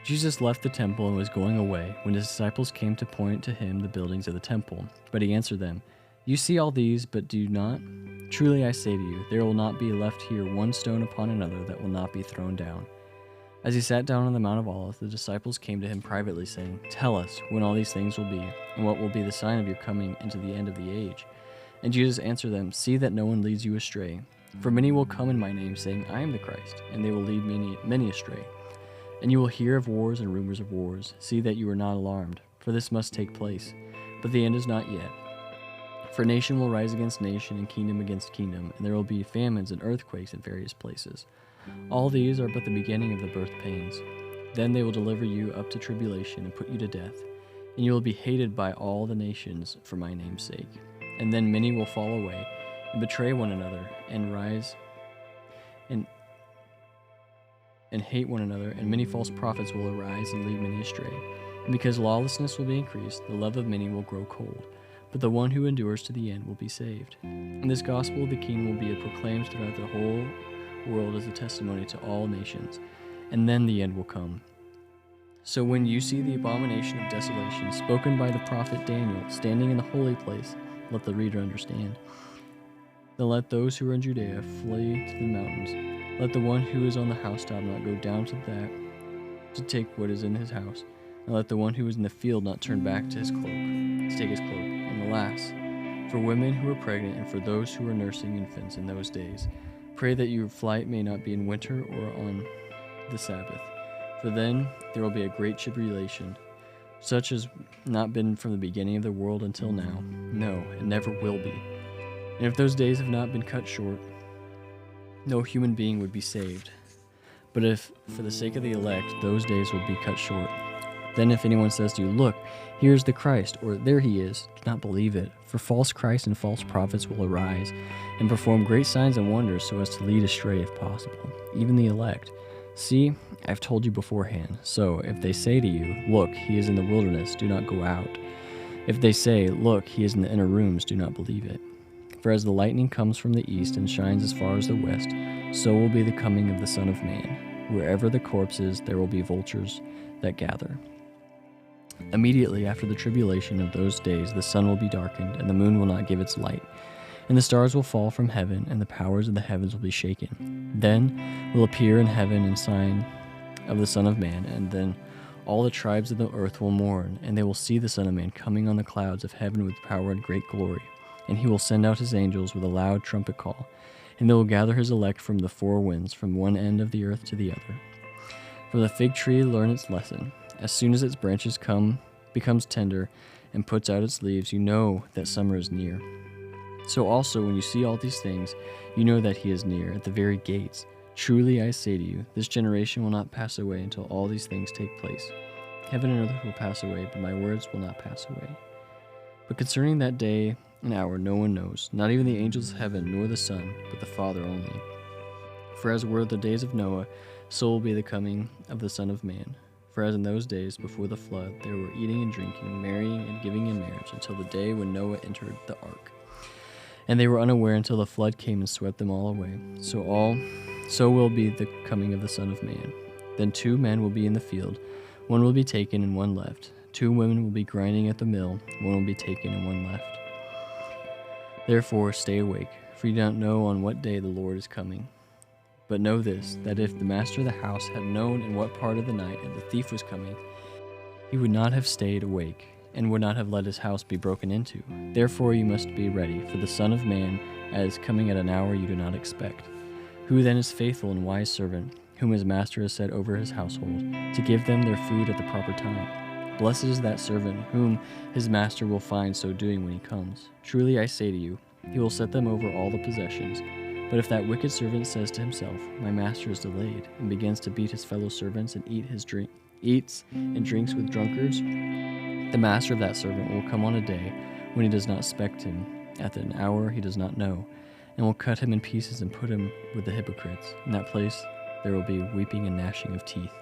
Jesus left the temple and was going away when his disciples came to point to him the buildings of the temple. But he answered them, "You see all these, but do not? Truly I say to you, there will not be left here one stone upon another that will not be thrown down." As he sat down on the Mount of Olives, the disciples came to him privately, saying, "Tell us when all these things will be, and what will be the sign of your coming into the end of the age." And Jesus answered them, "See that no one leads you astray. For many will come in my name, saying, 'I am the Christ,' and they will lead many astray. And you will hear of wars and rumors of wars. See that you are not alarmed, for this must take place. But the end is not yet. For nation will rise against nation, and kingdom against kingdom, and there will be famines and earthquakes in various places. All these are but the beginning of the birth pains. Then they will deliver you up to tribulation and put you to death, and you will be hated by all the nations for my name's sake. And then many will fall away, and betray one another, and rise and hate one another, and many false prophets will arise and lead many astray. And because lawlessness will be increased, the love of many will grow cold. But the one who endures to the end will be saved. And this gospel of the kingdom will be proclaimed throughout the whole world as a testimony to all nations, and then the end will come. So when you see the abomination of desolation spoken by the prophet Daniel standing in the holy place, let the reader understand. Then let those who are in Judea flee to the mountains. Let the one who is on the housetop not go down to take what is in his house, and let the one who is in the field not turn back to take his cloak. And alas, for women who are pregnant and for those who are nursing infants in those days, pray that your flight may not be in winter or on the Sabbath, for then there will be a great tribulation, such as not been from the beginning of the world until now. No, it never will be. And if those days have not been cut short, no human being would be saved. But if, for the sake of the elect, those days will be cut short, then if anyone says to you, 'Look, here is the Christ,' or 'There he is,' do not believe it. For false Christs and false prophets will arise and perform great signs and wonders so as to lead astray, if possible, even the elect. See, I have told you beforehand. So if they say to you, 'Look, he is in the wilderness,' do not go out. If they say, 'Look, he is in the inner rooms,' do not believe it. For as the lightning comes from the east and shines as far as the west, so will be the coming of the Son of Man. Wherever the corpse is, there will be vultures that gather. Immediately after the tribulation of those days, the sun will be darkened, and the moon will not give its light, and the stars will fall from heaven, and the powers of the heavens will be shaken. Then will appear in heaven a sign of the Son of Man, and then all the tribes of the earth will mourn, and they will see the Son of Man coming on the clouds of heaven with power and great glory. And he will send out his angels with a loud trumpet call, and they will gather his elect from the four winds, from one end of the earth to the other. For the fig tree learn its lesson. As soon as its branches becomes tender and puts out its leaves, you know that summer is near. So also when you see all these things, you know that he is near, at the very gates. Truly I say to you, this generation will not pass away until all these things take place. Heaven and earth will pass away, but my words will not pass away. But concerning that day and hour no one knows, not even the angels of heaven, nor the Son, but the Father only. For as were the days of Noah, so will be the coming of the Son of Man. For as in those days before the flood, they were eating and drinking, marrying and giving in marriage, until the day when Noah entered the ark. And they were unaware until the flood came and swept them all away. So will be the coming of the Son of Man. Then 2 men will be in the field, one will be taken and one left. 2 women will be grinding at the mill, one will be taken and one left. Therefore stay awake, for you do not know on what day the Lord is coming. But know this, that if the master of the house had known in what part of the night the thief was coming, he would not have stayed awake, and would not have let his house be broken into. Therefore you must be ready, for the Son of Man is coming at an hour you do not expect. Who then is faithful and wise servant, whom his master has set over his household, to give them their food at the proper time? Blessed is that servant whom his master will find so doing when he comes. Truly I say to you, he will set them over all the possessions. But if that wicked servant says to himself, my master is delayed, and begins to beat his fellow servants and eats and drinks with drunkards, the master of that servant will come on a day when he does not expect him, at an hour he does not know, and will cut him in pieces and put him with the hypocrites. In that place there will be weeping and gnashing of teeth.